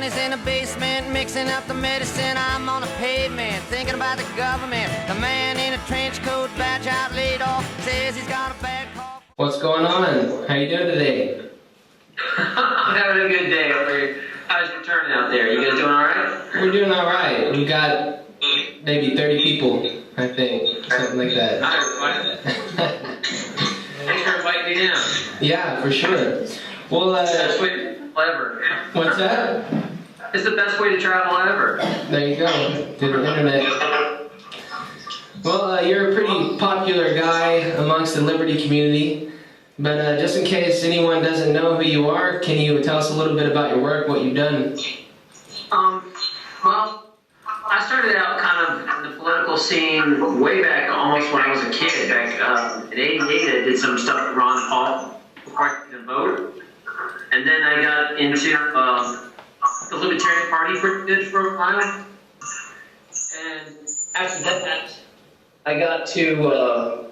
Johnny's in the basement mixing up the medicine. I'm on the pavement thinking about the government. The man in a trench coat, badge out, laid off, says he's got a bad cough. What's going on? How you doing today? I'm having a good day over here. How's your turn out there? You guys doing all right? We're doing all right. We got maybe 30 people, I think, something like that. Thanks for inviting me down. Yeah, for sure. Well, Best way to travel ever. what's that? It's the best way to travel ever. There you go, through the internet. Well, you're a pretty popular guy amongst the Liberty community, but just in case anyone doesn't know who you are, can you tell us a little bit about your work, what you've done? Well, I started out kind of in the political scene way back almost when I was a kid. Back in '88, I did some stuff with Ron Paul before I could vote. And then I got into the Libertarian Party pretty good for a while. And after that, I got to,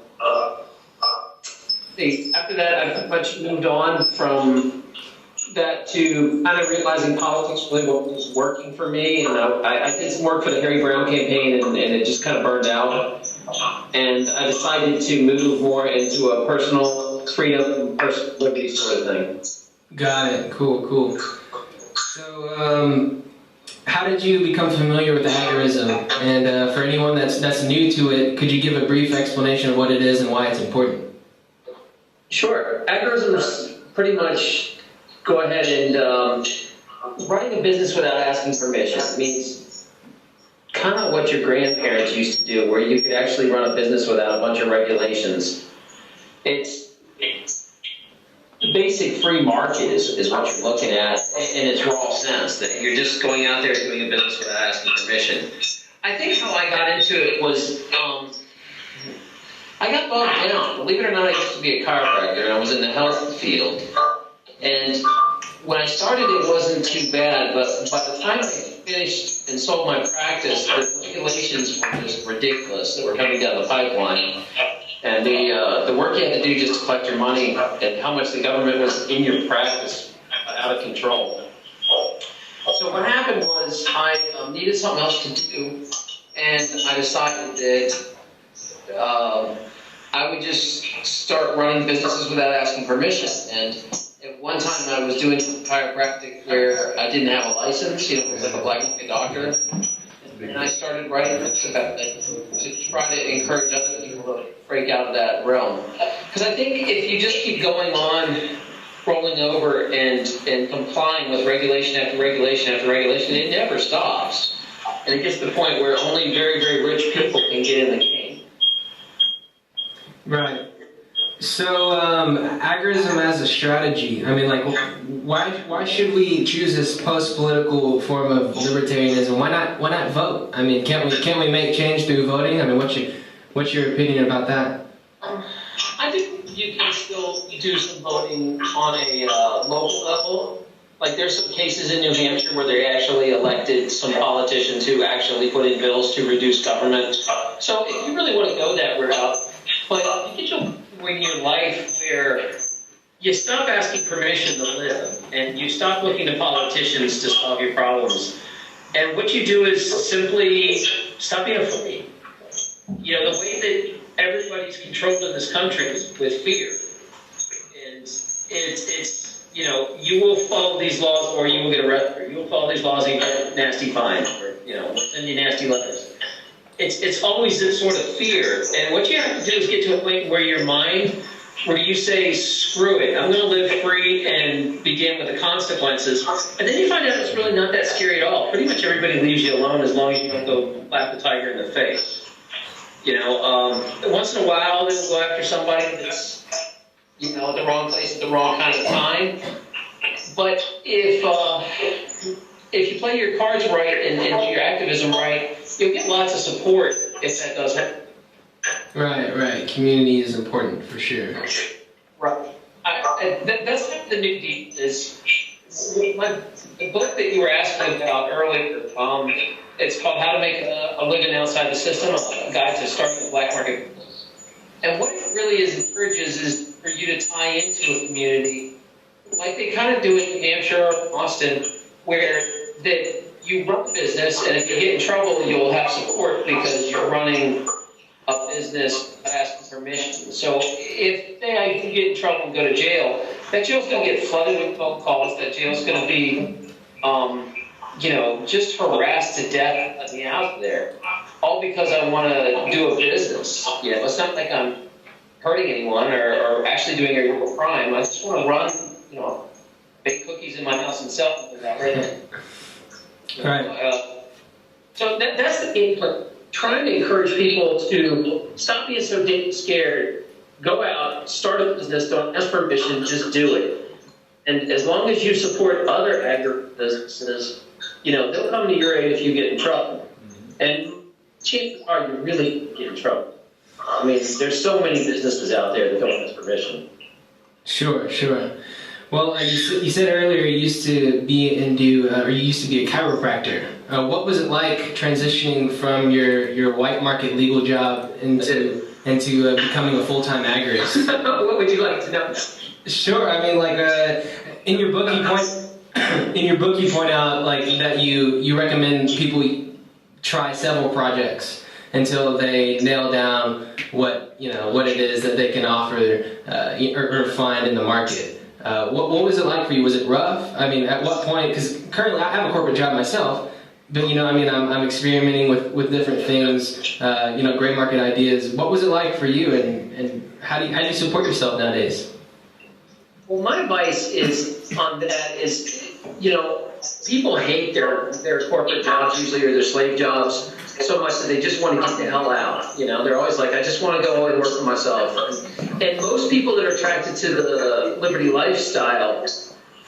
after that, I pretty much moved on from that to kind of realizing politics really was working for me. And I did some work for the Harry Brown campaign, and it just kind of burned out. And I decided to move more into a personal freedom, personal liberty sort of thing. Got it. Cool. So, how did you become familiar with agorism? And for anyone that's new to it, could you give a brief explanation of what it is and why it's important? Sure. Agorism is pretty much go ahead and running a business without asking permission. It means kind of what your grandparents used to do, where you could actually run a business without a bunch of regulations. It's the basic free market is what you're looking at in its raw sense, that you're just going out there doing a business without asking permission. I think how I got into it was I got bogged down. Believe it or not, I used to be a chiropractor, and I was in the health field. And when I started, it wasn't too bad, but by the time I finished and sold my practice, the regulations were just ridiculous that were coming down the pipeline. And the work you had to do just to collect your money and how much the government was in your practice out of control. So what happened was I needed something else to do, and I decided that I would just start running businesses without asking permission. And at one time I was doing chiropractic where I didn't have a license, it was like a black market doctor. And I started writing books about it to try to encourage other people to break out of that realm. Because I think if you just keep going on, rolling over and complying with regulation after regulation after regulation, it never stops. And it gets to the point where only very, very rich people can get in the game. Right. So, agorism as a strategy, I mean, like, why should we choose this post-political form of libertarianism? Why not vote? I mean, can't we make change through voting? I mean, what's your opinion about that? I think you can still do some voting on a local level. Like, there's some cases in New Hampshire where they actually elected some politicians who actually put in bills to reduce government. So if you really want to go that route, but you get to in your life where you stop asking permission to live and you stop looking to politicians to solve your problems. And what you do is simply stop being afraid. The way that everybody's controlled in this country is with fear. And it's you will follow these laws or you will get arrested. You will follow these laws and you get nasty fines or, we'll send you nasty letters. It's always this sort of fear. And what you have to do is get to a point where your mind, where you say, screw it, I'm going to live free and begin with the consequences. And then you find out it's really not that scary at all. Pretty much everybody leaves you alone as long as you don't go slap the tiger in the face. Once in a while they'll go after somebody that's, at the wrong place at the wrong kind of time. But if you play your cards right and do your activism right, you'll get lots of support if that does happen. Right. Community is important for sure. Right. That's the new deal. Is the book that you were asking about earlier. It's called How to Make a Living Outside the System: A Guide to Starting the Black Market. And what it really encourages is for you to tie into a community like they kind of do in New Hampshire or Austin, where that you run a business, and if you get in trouble, you'll have support because you're running a business that asks permission. So if I can get in trouble and go to jail, that jail's going to get flooded with phone calls. That jail's going to be, just harassed to death at me out there, all because I want to do a business. It's not like I'm hurting anyone or actually doing a real crime. I just want to run, bake cookies in my house and sell them without renting. Right. So that's the game plan. Trying to encourage people to stop being so damn scared. Go out, start a business, don't ask permission, just do it. And as long as you support other agribusinesses, they'll come to your aid if you get in trouble. And chances are you really get in trouble. I mean, there's so many businesses out there that don't ask permission. Sure. Well, you said earlier you used to be a chiropractor. What was it like transitioning from your white market legal job into becoming a full-time agorist? What would you like to know? Sure. I mean, in your book you point out that you recommend people try several projects until they nail down what it is that they can offer or find in the market. What was it like for you? Was it rough? I mean, at what point? Because currently I have a corporate job myself, but I'm experimenting with different things, gray market ideas. What was it like for you, and how do you support yourself nowadays? Well, my advice on that is, people hate their corporate jobs usually, or their slave jobs, so much that they just want to get the hell out. They're always like, I just want to go and work for myself. And most people that are attracted to the liberty lifestyle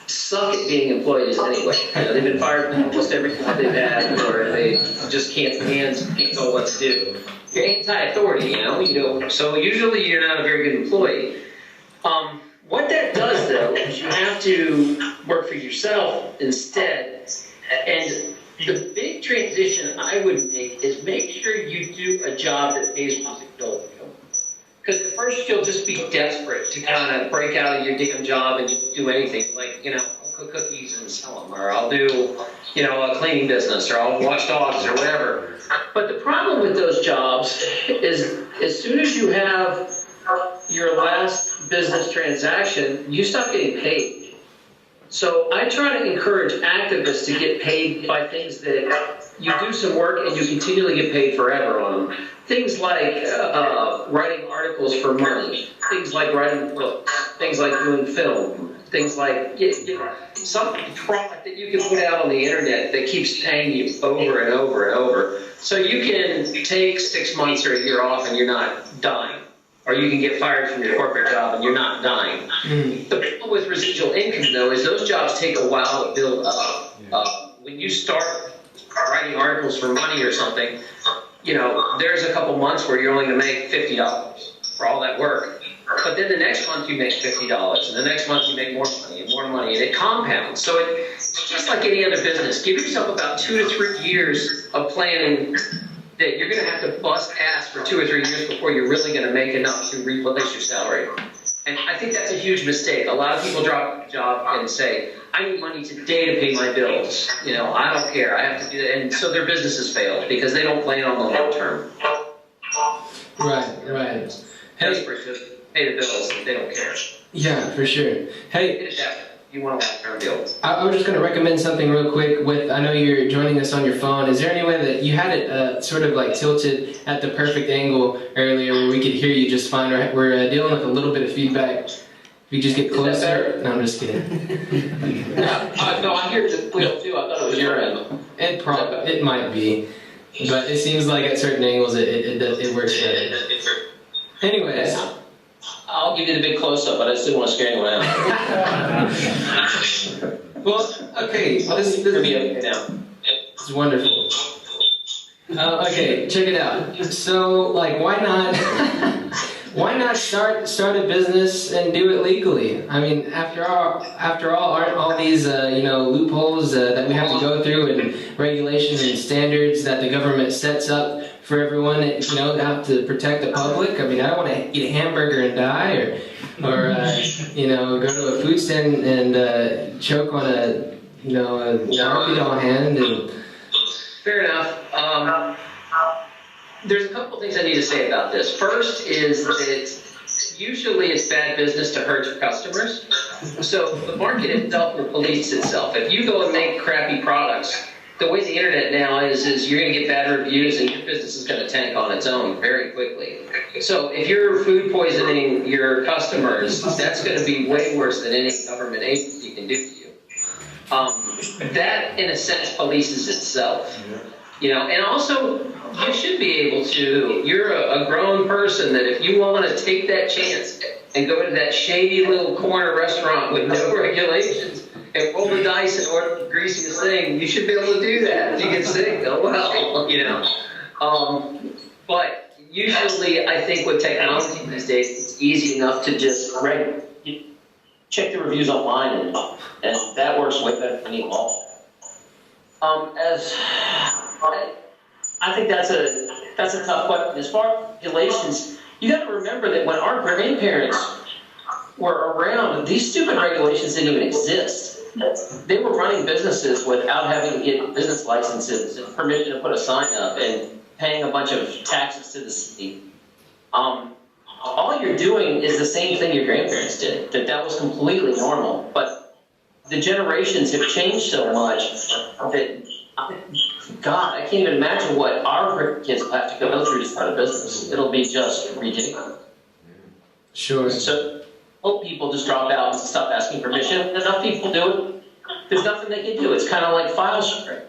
suck at being employees anyway. They've been fired from almost every job they've had, or they just can't tell what to do. You're anti-authority, so usually you're not a very good employee. What that does, though, is you have to work for yourself instead. And the big transition I would make is make sure you do a job that pays residual income. Because at first you'll just be desperate to kind of break out of your damn job and just do anything. Like, I'll cook cookies and sell them, or I'll do, a cleaning business, or I'll watch dogs, or whatever. But the problem with those jobs is as soon as you have your last business transaction, you stop getting paid. So I try to encourage activists to get paid by things that you do some work and you continually get paid forever on them. Things like writing articles for money, things like writing books, things like doing film, things like some product that you can put out on the internet that keeps paying you over and over and over. So you can take 6 months or a year off and you're not dying. Or you can get fired from your corporate job and you're not dying. The problem with residual income, though, is those jobs take a while to build up. When you start writing articles for money or something, there's a couple months where you're only going to make $50 for all that work. But then the next month you make $50, and the next month you make more money, and it compounds. So it's just like any other business. Give yourself about 2 to 3 years of planning that you're going to have to bust ass for 2 or 3 years before you're really going to make enough to replace your salary. And I think that's a huge mistake. A lot of people drop a job and say, I need money today to pay my bills. I don't care. I have to do that. And so their businesses fail because they don't plan on the long term. Right. Desperate to pay the bills. They don't care. Yeah, for sure. Hey, you want a long-term deal. I was just going to recommend something real quick. I know you're joining us on your phone. Is there any way that you had it sort of like tilted at the perfect angle earlier where we could hear you just fine? We're dealing with a little bit of feedback. If you just get closer. No, I'm just kidding. No, I hear it clear too. I thought it was your end. It might be, but it seems like at certain angles it works better. Anyways. I'll give you the big close-up, but I still want to scare anyone out. Well, okay. This is wonderful. Okay, check it out. So, why not start a business and do it legally? I mean, after all, aren't all these loopholes that we have to go through and regulations and standards that the government sets up for everyone that have to protect the public? I mean, I don't want to eat a hamburger and die, or go to a food stand and choke on a help you on hand. And fair enough. There's a couple things I need to say about this. First is that usually it's bad business to hurt your customers. So the market itself will police itself. If you go and make crappy products, the way the internet now is you're going to get bad reviews and your business is going to tank on its own very quickly. So if you're food poisoning your customers, that's going to be way worse than any government agency can do to you. That, in a sense, polices itself. And also, you should be able to, you're a grown person that if you want to take that chance and go to that shady little corner restaurant with no regulations and roll the dice and order the greasiest thing, you should be able to do that. If you get sick, oh well, But usually, I think with technology these days, it's easy enough to just check the reviews online, and that works way better than any law. I think that's a tough question. As far as regulations, you got to remember that when our grandparents were around, these stupid regulations didn't even exist. They were running businesses without having to get business licenses and permission to put a sign up and paying a bunch of taxes to the city. All you're doing is the same thing your grandparents did. That was completely normal. But the generations have changed so much that, God, I can't even imagine what our kids will have to go through to start a business. It'll be just ridiculous. Sure. So, hope people just drop out and stop asking permission. Enough people do it. There's nothing they can do. It's kind of like file sharing.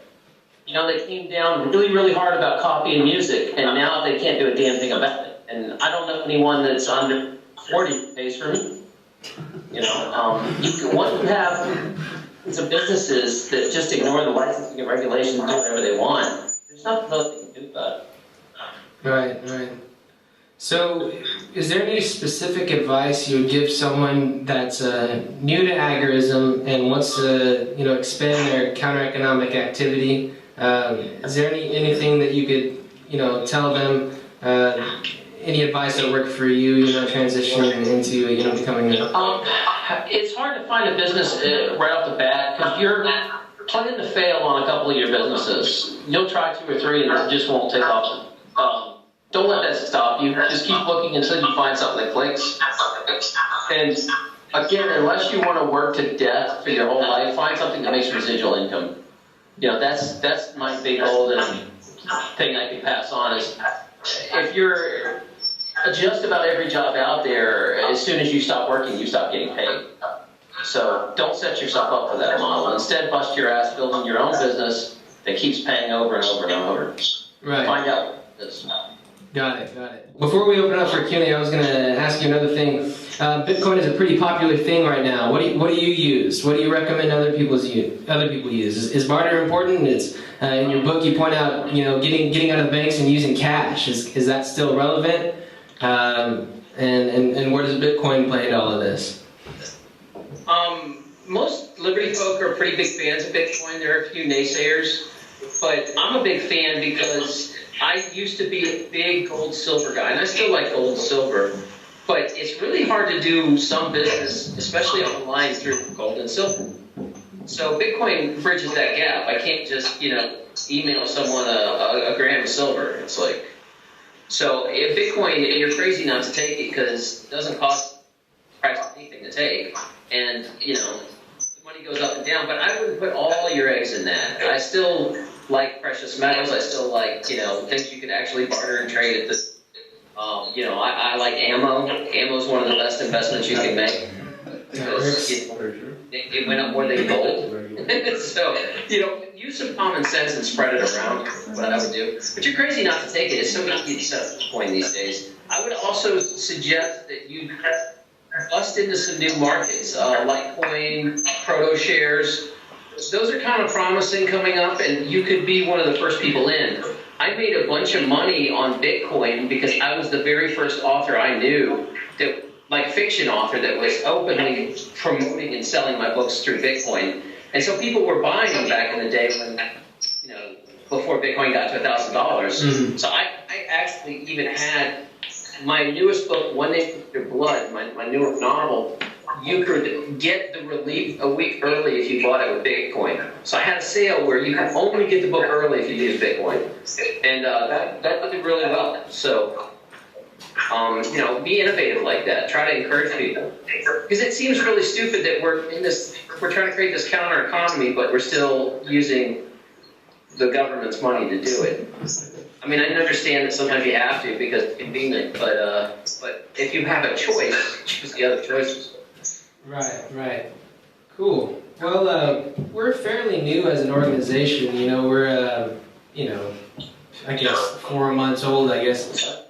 They came down really, really hard about copying music, and now they can't do a damn thing about it. And I don't know anyone that's under 40 who pays for me. Once you have some businesses that just ignore the licensing and regulations and do whatever they want, there's nothing else they can do about it. Right. So, is there any specific advice you would give someone that's new to agorism and wants to, expand their counter-economic activity? Is there anything that you could, tell them? Any advice that worked for you, transitioning into, becoming a... It's hard to find a business right off the bat because you're planning to fail on a couple of your businesses. You'll try 2 or 3 and it just won't take off. Don't let that stop you. Just keep looking until you find something that clicks. And again, unless you want to work to death for your whole life, find something that makes residual income. That's my big golden thing I can pass on is if you're just about every job out there, as soon as you stop working, you stop getting paid. So don't set yourself up for that model. Instead, bust your ass building your own business that keeps paying over and over and over. Right. Find out this. Got it. Before we open up for Q&A, I was going to ask you another thing. Bitcoin is a pretty popular thing right now. What do you use? What do you recommend other people use? Is barter important? It's in your book you point out, getting out of the banks and using cash. Is that still relevant? And where does Bitcoin play into all of this? Most Liberty folk are pretty big fans of Bitcoin. There are a few naysayers, but I'm a big fan because I used to be a big gold-silver guy, and I still like gold and silver, but it's really hard to do some business, especially online, through gold and silver. So Bitcoin bridges that gap. I can't just, email someone a gram of silver. It's like, so if Bitcoin, you're crazy not to take it because it doesn't cost practically anything to take, and, the money goes up and down, but I wouldn't put all your eggs in that. I still like precious metals. I still like, things you can actually barter and trade at this. I like ammo. Ammo is one of the best investments you can make because it went up more than gold. So, use some common sense and spread it around, what I would do. But you're crazy not to take it. It's so easy to set up Bitcoin these days. I would also suggest that you bust into some new markets, Litecoin, proto shares. Those are kind of promising coming up, and you could be one of the first people in. I made a bunch of money on Bitcoin because I was the very first author I knew that, like fiction author, that was openly promoting and selling my books through Bitcoin. And so people were buying them back in the day when, before Bitcoin got to $1,000. Mm-hmm. So I actually even had my newest book, One Nation Your Blood, my newer novel, you could get the relief a week early if you bought it with Bitcoin. So I had a sale where you could only get the book early if you used Bitcoin. And that did really well. So, be innovative like that. Try to encourage people. Because it seems really stupid that we're trying to create this counter economy, but we're still using the government's money to do it. I mean, I understand that sometimes you have to because it's convenient, but if you have a choice, choose the other choices. Right. Cool. Well, we're fairly new as an organization. We're, I guess 4 months old, I guess.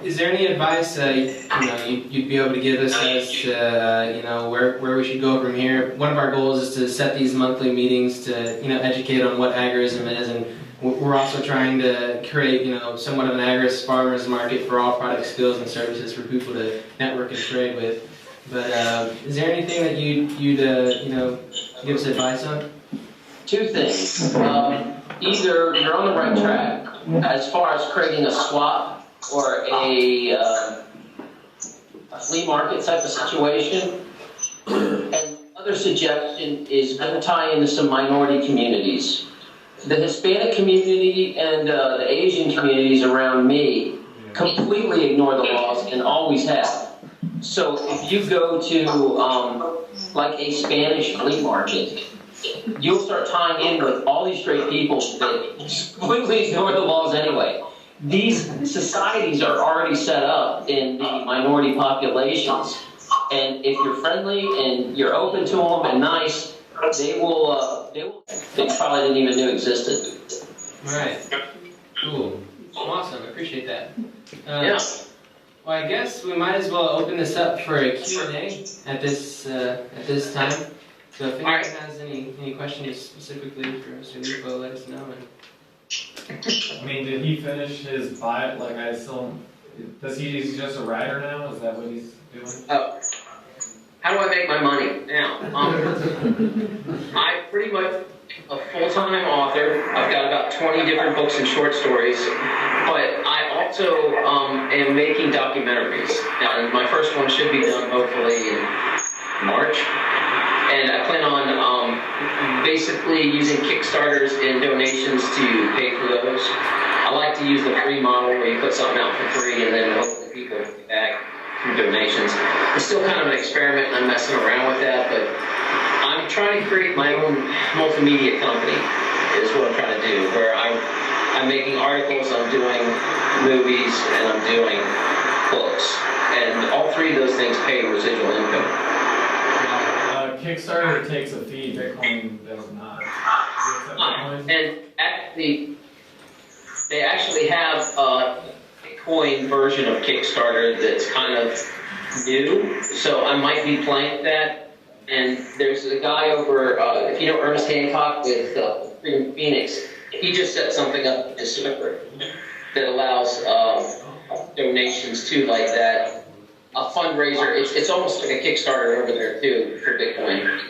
Is there any advice, you'd be able to give us as, where we should go from here? One of our goals is to set these monthly meetings to, educate on what agorism is, and we're also trying to create, somewhat of an agorist farmers market for all product, skills, and services for people to network and trade with. But is there anything that you'd give us advice on? Two things. Either you're on the right track as far as creating a swap or a flea market type of situation. And other suggestion is going to tie into some minority communities. The Hispanic community and the Asian communities around me completely ignore the laws and always have. So if you go to like a Spanish flea market, you'll start tying in with all these straight people that completely ignore the laws anyway. These societies are already set up in the minority populations, and if you're friendly and you're open to them and nice, they probably didn't even know existed. Right. Cool. Awesome. I appreciate that. Yeah. Well, I guess we might as well open this up for a Q&A at this time. So if anyone has any questions specifically for Mr. Lupo, let us know. I mean, did he finish his bio? Like, I still, is he just a writer now? Is that what he's doing? Oh, how do I make my money now? I pretty much a full-time author. I've got about 20 different books and short stories, but I also am making documentaries. And my first one should be done hopefully in March. And I plan on basically using Kickstarters and donations to pay for those. I like to use the free model where you put something out for free and then hopefully people get back through donations. It's still kind of an experiment and I'm messing around with that, but I'm trying to create my own multimedia company is what I'm trying to do, where I'm making articles, I'm doing movies, and I'm doing books. And all three of those things pay residual income. Kickstarter takes a fee, Bitcoin does not. And actually, they actually have a Bitcoin version of Kickstarter that's kind of new, so I might be playing that. And there's a guy over, if you know Ernest Hancock with Phoenix, he just set something up this December that allows donations too, like that. A fundraiser, it's almost like a Kickstarter over there too for Bitcoin.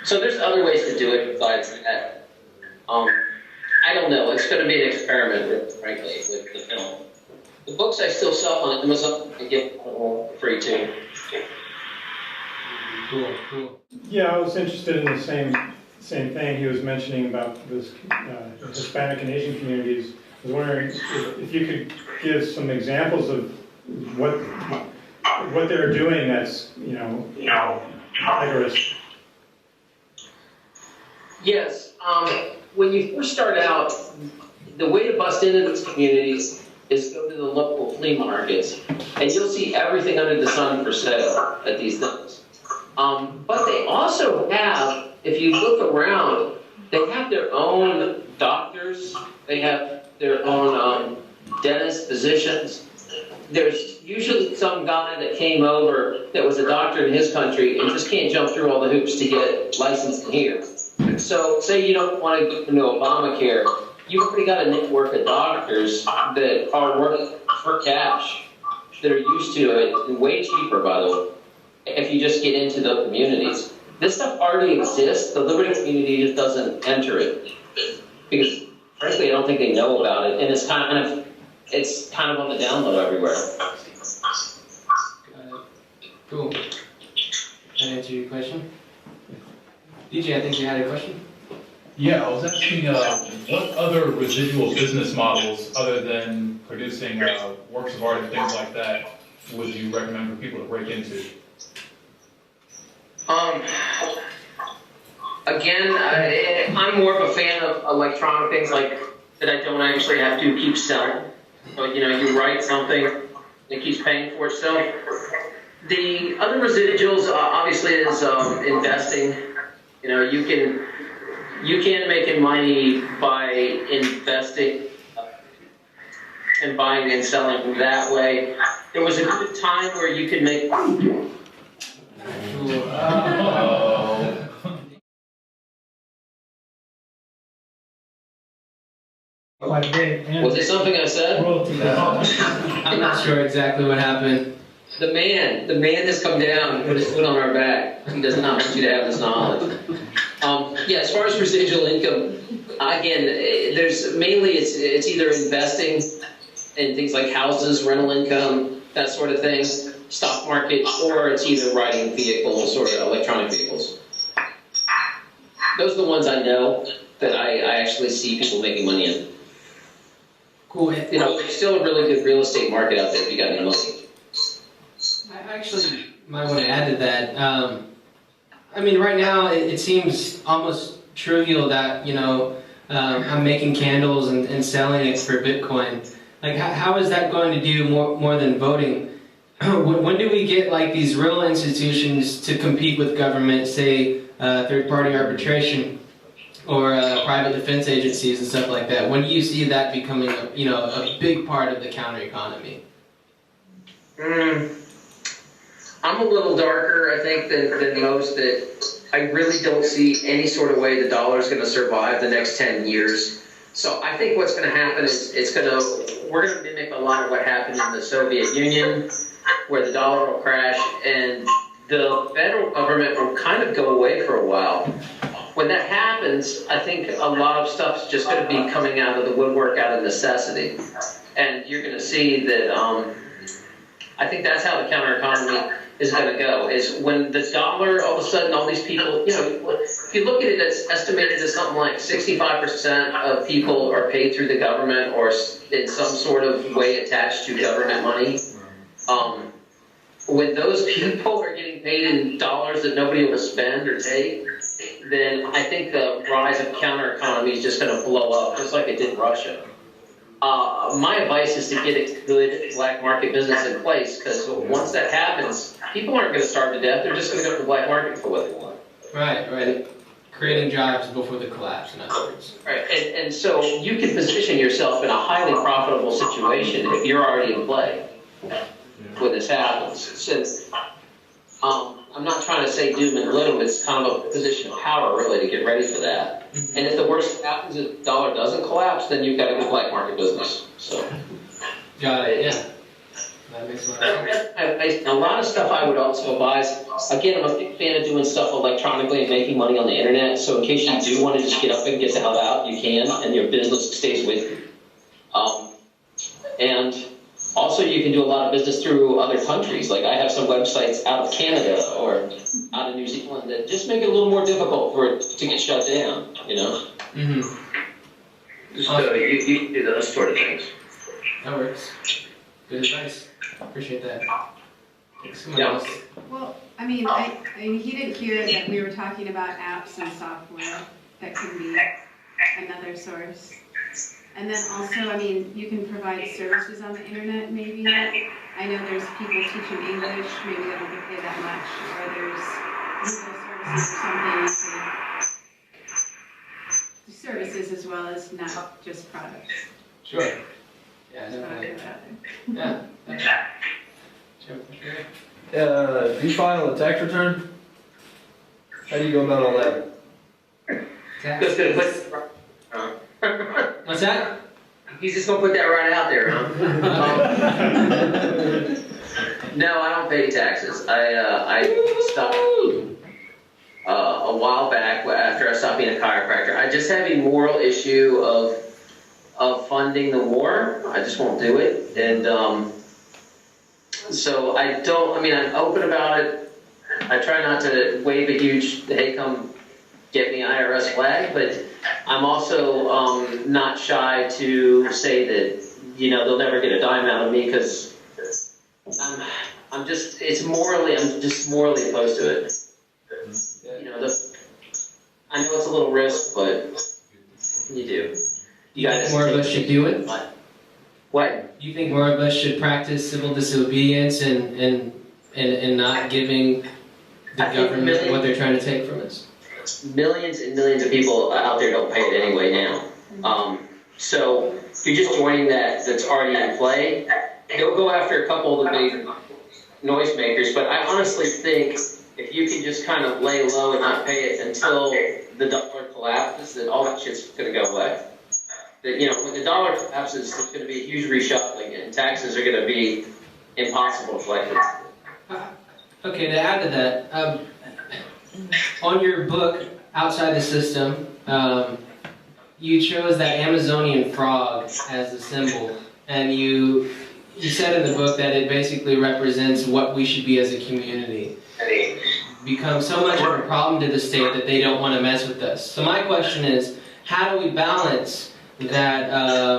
So there's other ways to do it besides that. I don't know. It's going to be an experiment, frankly, with the film. The books I still sell on Amazon and give for free too. Cool. Yeah, I was interested in the same thing he was mentioning about this Hispanic and Asian communities. I was wondering if you could give some examples of what they're doing that's, agorist. Yes. When you first start out, the way to bust into these communities is go to the local flea markets, and you'll see everything under the sun for sale at these things. But they also have, if you look around, they have their own doctors, they have their own dentists, physicians. There's usually some guy that came over that was a doctor in his country and just can't jump through all the hoops to get licensed in here. So say you don't want to go into Obamacare, you've already got a network of doctors that are working for cash, that are used to it, and way cheaper, by the way, if you just get into the communities. This stuff already exists. The Liberty community just doesn't enter it because, frankly, I don't think they know about it, and it's kind of on the download everywhere. Cool. answer your question. DJ, I think you had a question? Yeah, I was asking what other residual business models, other than producing works of art and things like that, would you recommend for people to break into? Again, I'm more of a fan of electronic things like that I don't actually have to keep selling. But you write something, it keeps paying for itself. The other residuals obviously is investing. You can make money by investing and buying and selling that way. There was a good time where you could make. Was it something I said? I'm not sure exactly what happened. The man has come down and put his foot on our back. He does not want you to have this knowledge. Yeah, as far as residual income, again, there's mainly it's either investing in things like houses, rental income, that sort of thing, stock market, or it's either riding vehicles or electronic vehicles. Those are the ones I know that I actually see people making money in. Cool. There's still a really good real estate market out there if you got any money. I actually might want to add to that. Right now it seems almost trivial that, I'm making candles and selling it for Bitcoin. Like, how is that going to do more than voting? When do we get, like, these real institutions to compete with government, say, third-party arbitration or private defense agencies and stuff like that? When do you see that becoming, a big part of the counter-economy? I'm a little darker, I think, than most, that I really don't see any sort of way the dollar is going to survive the next 10 years. So I think what's going to happen is we're going to mimic a lot of what happened in the Soviet Union, where the dollar will crash and the federal government will kind of go away for a while. When that happens, I think a lot of stuff's just going to be coming out of the woodwork out of necessity. And you're going to see that, I think that's how the counter-economy is going to go, is when the dollar, all of a sudden, all these people, if you look at it, it's estimated as something like 65% of people are paid through the government or in some sort of way attached to government money. When those people are getting paid in dollars that nobody will spend or take, then I think the rise of counter-economy is just going to blow up, just like it did in Russia. My advice is to get a good black market business in place, because once that happens, people aren't going to starve to death. They're just going to go to the black market for what they want. Right. Creating jobs before the collapse, in other words. Right, and so you can position yourself in a highly profitable situation if you're already in play when this happens. Since I'm not trying to say doom and gloom, it's kind of a position of power, really, to get ready for that. And if the worst happens, if the dollar doesn't collapse, then you've got a good black market business. So, got it. Yeah, that makes a lot of sense. A lot of stuff I would also advise. Again, I'm a big fan of doing stuff electronically and making money on the internet. So in case you do want to just get up and get the hell out, you can, and your business stays with you. And also, you can do a lot of business through other countries. Like, I have some websites out of Canada or out of New Zealand that just make it a little more difficult for it to get shut down, Mm-hmm. So you can do those sort of things. That works. Good advice. Appreciate that. Someone Yeah. else. Well, he didn't hear that we were talking about apps and software that can be another source. And then also, you can provide services on the internet, maybe. I know there's people teaching English, maybe they don't get paid that much, or there's legal services or something. You can do services as well as not just products. Sure. Yeah, Just thought I'd definitely. put it out there. Yeah. Sure. Do you file a tax return? How do you go about all that? Just gonna What's that? He's just gonna put that right out there, huh? No, I don't pay taxes. I stopped a while back after I stopped being a chiropractor. I just have a moral issue of funding the war. I just won't do it, and so I don't. I'm open about it. I try not to wave a huge, hey, come get me IRS flag, but I'm also not shy to say that, they'll never get a dime out of me because I'm just morally opposed to it. I know it's a little risk, but you do. You guys More of us should do it? What? Do you think more of us should practice civil disobedience and not giving the government what they're trying to take from us? Millions and millions of people out there don't pay it anyway now. So if you're just joining that's already in play, they'll go after a couple of the big noisemakers. But I honestly think if you can just kind of lay low and not pay it until the dollar collapses, then all that shit's going to go away. When the dollar collapses, there's going to be a huge reshuffling, and taxes are going to be impossible to collect. Okay, to add to that, on your book, Outside the System, you chose that Amazonian frog as the symbol, and you said in the book that it basically represents what we should be as a community. Become so much of a problem to the state that they don't want to mess with us. So my question is, how do we balance that,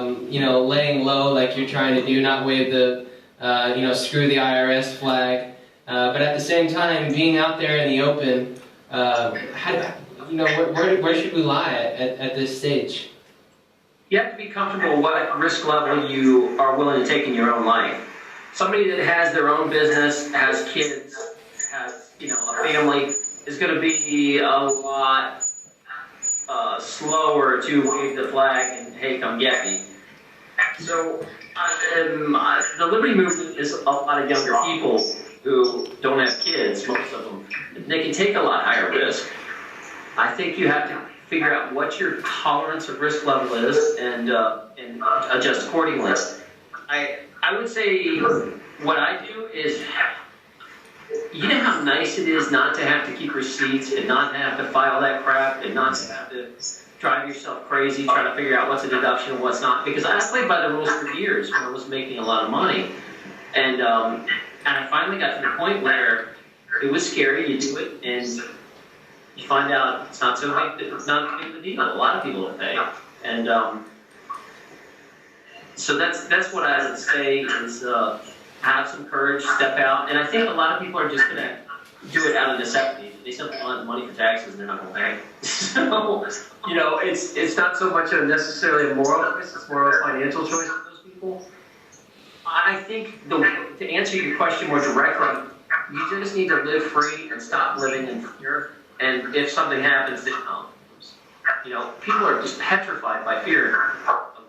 laying low like you're trying to do, not wave the, screw the IRS flag, but at the same time being out there in the open, where should we lie at this stage? You have to be comfortable with what risk level you are willing to take in your own life. Somebody that has their own business, has kids, has a family, is going to be a lot slower to wave the flag and hey, come get me. So the liberty movement is a lot of younger people who don't have kids, most of them. They can take a lot higher risk. I think you have to figure out what your tolerance of risk level is and adjust accordingly. I would say what I do is, you know how nice it is not to have to keep receipts and not to have to file that crap and not to have to drive yourself crazy trying to figure out what's a deduction and what's not. Because I played by the rules for years when I was making a lot of money. And I finally got to the point where it was scary, you do it, and you find out it's not so big, it's not a big deal. A lot of people will pay. And so that's what I would say is have some courage, step out. And I think a lot of people are just going to do it out of necessity. They simply want the money for taxes and they're not going to pay. So, it's not so much necessarily a moral choice, it's more of a financial choice for those people. I think to answer your question more directly, you just need to live free and stop living in fear. And if something happens, people are just petrified by fear.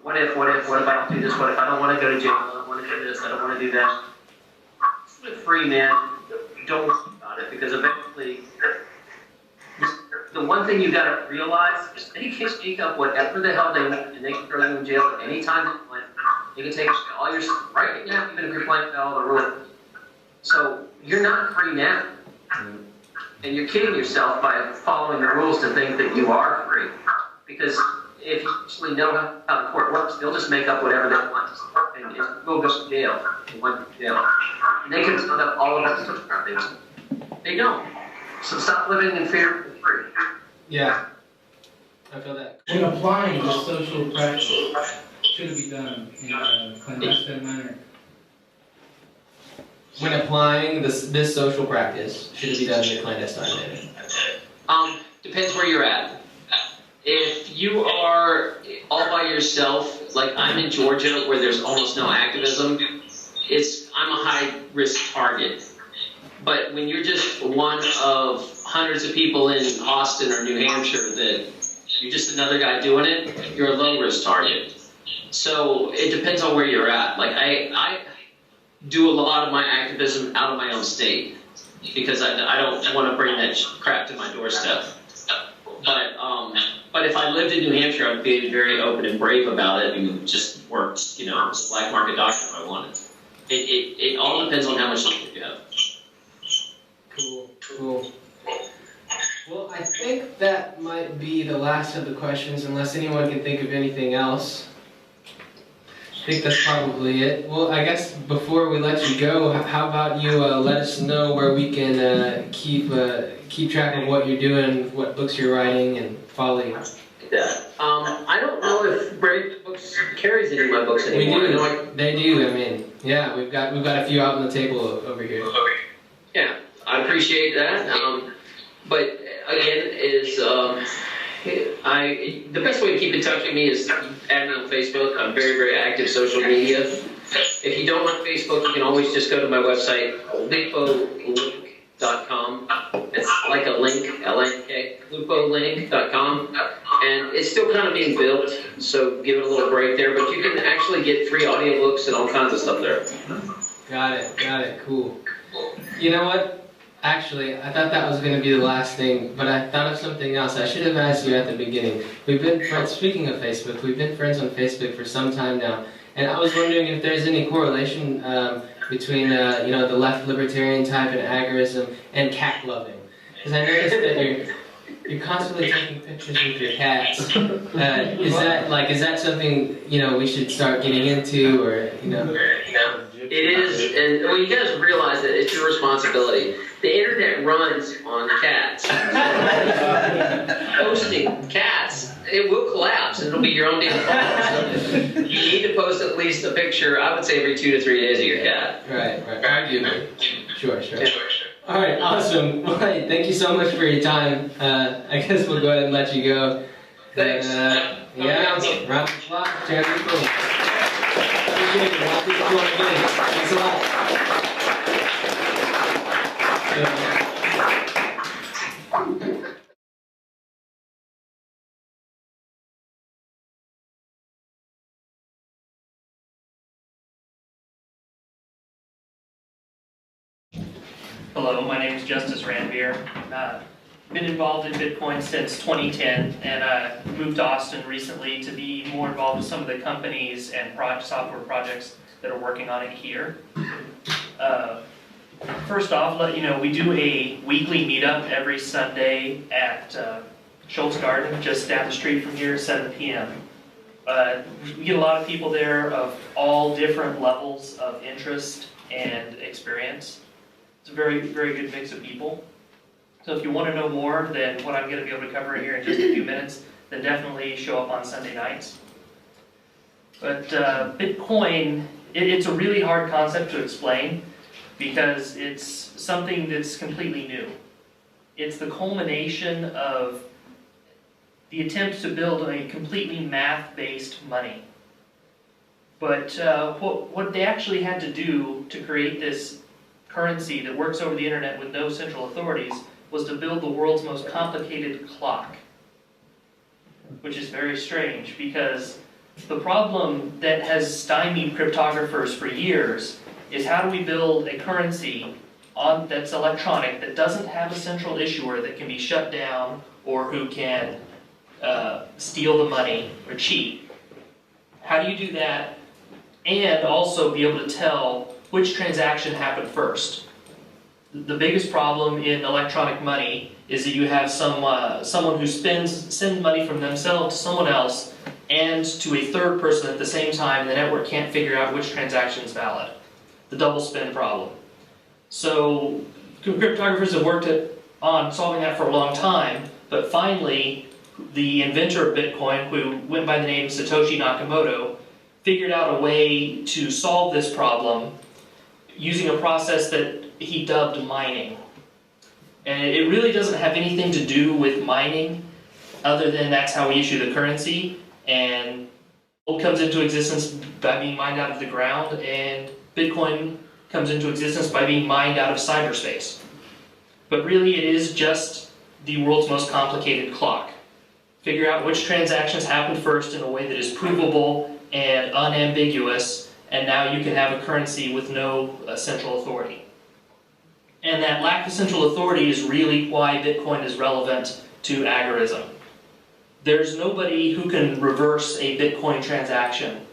What if I don't do this? What if I don't want to go to jail? I don't want to do this. I don't want to do that. Just live free, man. Don't worry about it, because eventually, the one thing you got to realize is they can speak up whatever the hell they want, and they can throw you in jail at any time they want. They can take all your stuff right now, even if you're playing by all the rules. So you're not free now. And you're kidding yourself by following the rules to think that you are free. Because if you actually know how the court works, they'll just make up whatever they want. And we'll go to jail. And they can set up all of those things. They don't. So stop living in fear and free. Yeah. I feel that. When applying the social practice, should it be done in a clandestine manner? When applying this social practice, should it be done in a clandestine manner? Depends where you're at. If you are all by yourself, like I'm in Georgia where there's almost no activism, I'm a high-risk target. But when you're just one of hundreds of people in Austin or New Hampshire that you're just another guy doing it, you're a low-risk target. So it depends on where you're at. Like I do a lot of my activism out of my own state because I don't want to bring that crap to my doorstep. But if I lived in New Hampshire, I'd be very open and brave about it and just work, black market doctor if I wanted. It all depends on how much money you have. Cool. Well, I think that might be the last of the questions, unless anyone can think of anything else. think that's probably it. Well, I guess before we let you go, how about you let us know where we can keep track of what you're doing, what books you're writing, and follow you. Yeah. I don't know if Brave Books carries any of my books anymore. We do. They do. I mean, yeah, we've got a few out on the table over here. Yeah, I appreciate that. But again, the best way to keep in touch with me is add me on Facebook. I'm very, very active social media. If you don't want Facebook, you can always just go to my website, lupoliink.com. It's like a link, L-I-N-K, lupoliink.com. And it's still kind of being built, so give it a little break there. But you can actually get free audiobooks and all kinds of stuff there. Got it, cool. You know what? Actually, I thought that was going to be the last thing, but I thought of something else. I should have asked you at the beginning. We've been friends, speaking of Facebook, we've been friends on Facebook for some time now, and I was wondering if there's any correlation between, the left libertarian type and agorism and cat loving. Because I noticed that you're constantly taking pictures with your cats. Is that something, we should start getting into, or, It is, and well, you guys realize that it's your responsibility. The internet runs on cats. Posting cats, it will collapse, and it'll be your own damn fault. So you need to post at least a picture, I would say every 2 to 3 days of your cat. Right. Sure. All right, awesome. Well, hey, thank you so much for your time. I guess we'll go ahead and let you go. Thanks. Round of applause, Tarrin Lupo. Appreciate it. Thanks a lot. Hello, my name is Justus Ranvier. Been involved in Bitcoin since 2010, and moved to Austin recently to be more involved with some of the companies and software projects that are working on it here. First off, we do a weekly meetup every Sunday at Schultz Garden, just down the street from here, 7 p.m. We get a lot of people there of all different levels of interest and experience. It's a very, very good mix of people. So if you want to know more than what I'm going to be able to cover here in just a few minutes, then definitely show up on Sunday nights. But Bitcoin, it's a really hard concept to explain because it's something that's completely new. It's the culmination of the attempt to build a completely math-based money. But what they actually had to do to create this currency that works over the internet with no central authorities was to build the world's most complicated clock, which is very strange because the problem that has stymied cryptographers for years is how do we build a currency that's electronic, that doesn't have a central issuer that can be shut down or who can steal the money or cheat. How do you do that and also be able to tell which transaction happened first? The biggest problem in electronic money is that you have someone who sends money from themselves to someone else and to a third person at the same time. The network can't figure out which transaction is valid. The double spend problem. So cryptographers have worked on solving that for a long time, but finally the inventor of Bitcoin, who went by the name Satoshi Nakamoto, figured out a way to solve this problem using a process that he dubbed mining. And it really doesn't have anything to do with mining other than that's how we issue the currency, and gold comes into existence by being mined out of the ground, and Bitcoin comes into existence by being mined out of cyberspace. But really it is just the world's most complicated clock. Figure out which transactions happened first in a way that is provable and unambiguous, and now you can have a currency with no central authority. And that lack of central authority is really why Bitcoin is relevant to agorism. There's nobody who can reverse a Bitcoin transaction.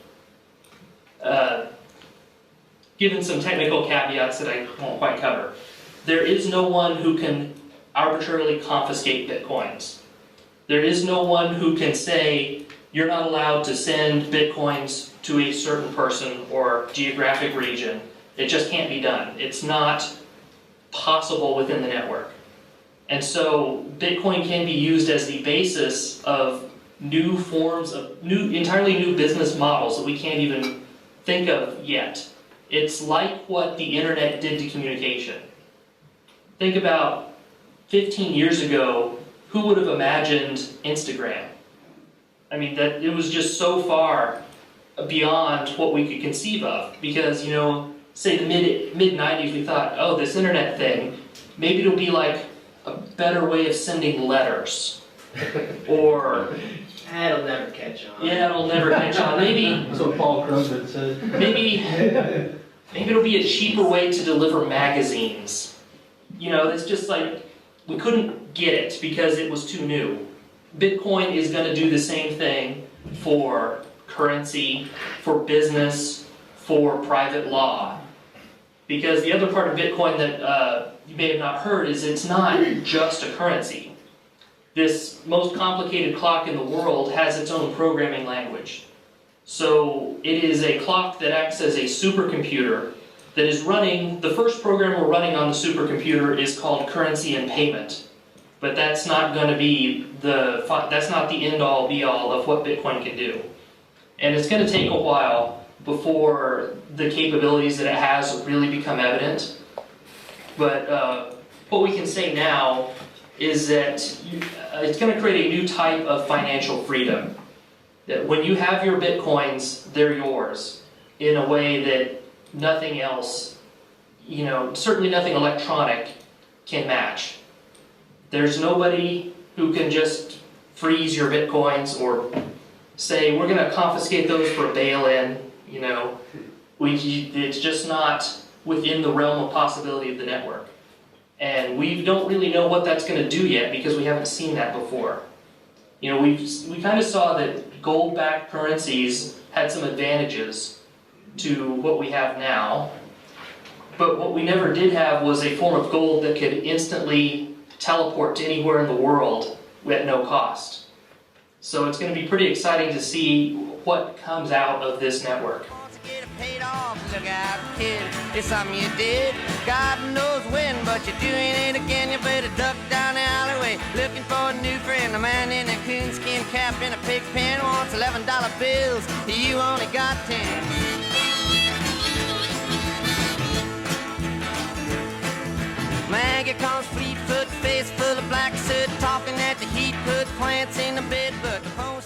Given some technical caveats that I won't quite cover, there is no one who can arbitrarily confiscate Bitcoins. There is no one who can say, you're not allowed to send Bitcoins to a certain person or geographic region. It just can't be done. It's not possible within the network. And so Bitcoin can be used as the basis of new forms of entirely new business models that we can't even think of yet. It's like what the internet did to communication. Think about 15 years ago, who would have imagined Instagram? I mean, that it was just so far beyond what we could conceive of. Because, you know, say the mid-90s, we thought, oh, this internet thing, maybe it'll be like a better way of sending letters. Or It'll never catch on. yeah, it'll never catch on. Maybe That's what Paul Krugman said. maybe it'll be a cheaper way to deliver magazines. You know, it's just like we couldn't get it because it was too new. Bitcoin is going to do the same thing for currency, for business, for private law. Because the other part of Bitcoin that you may have not heard is it's not just a currency. This most complicated clock in the world has its own programming language. So it is a clock that acts as a supercomputer that is running, the first program we're running on the supercomputer is called currency and payment. But that's not going to be that's not the end-all be-all of what Bitcoin can do. And it's going to take a while before the capabilities that it has really become evident. But what we can say now is that it's going to create a new type of financial freedom. That when you have your Bitcoins, they're yours in a way that nothing else, you know, certainly nothing electronic can match. There's nobody who can just freeze your Bitcoins or say, we're going to confiscate those for a bail-in, you know. It's just not within the realm of possibility of the network. And we don't really know what that's going to do yet because we haven't seen that before. You know, we kind of saw that gold-backed currencies had some advantages to what we have now. But what we never did have was a form of gold that could instantly teleport to anywhere in the world at no cost. So it's going to be pretty exciting to see what comes out of this network. Get it paid off, look out, kid. It's something you did. God knows when, but you're doing it again. You better duck down the alleyway, looking for a new friend. A man in a coonskin cap and a pig pen wants $11 bills. You only got 10. Maggie comes Fleetfoot, face full of black soot, talking at the heat, put plants in the bed, but the phone